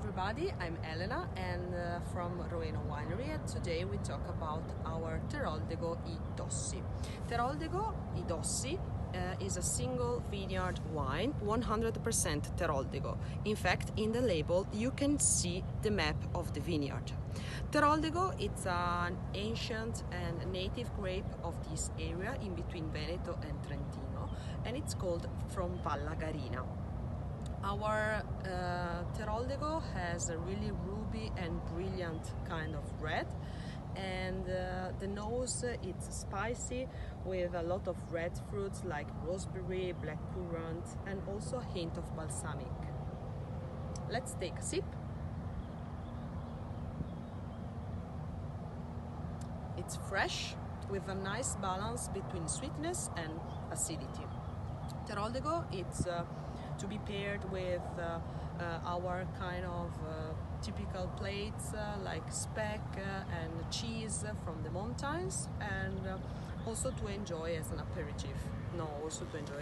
everybody, I'm Elena and from Roeno winery, and today we talk about our Teroldego I Dossi. Teroldego I Dossi is a single vineyard wine, 100% Teroldego. In fact, in the label you can see the map of the vineyard. Teroldego is an ancient and native grape of this area in between Veneto and Trentino, and it's called from Vallagarina. Our Teroldego has a really ruby and brilliant kind of red, and the nose it's spicy with a lot of red fruits like raspberry, blackcurrant, and also a hint of balsamic. Let's take a sip. It's fresh with a nice balance between sweetness and acidity. Teroldego it's to be paired with our kind of typical plates like speck and cheese from the mountains, and also to enjoy as an aperitif. No, also to enjoy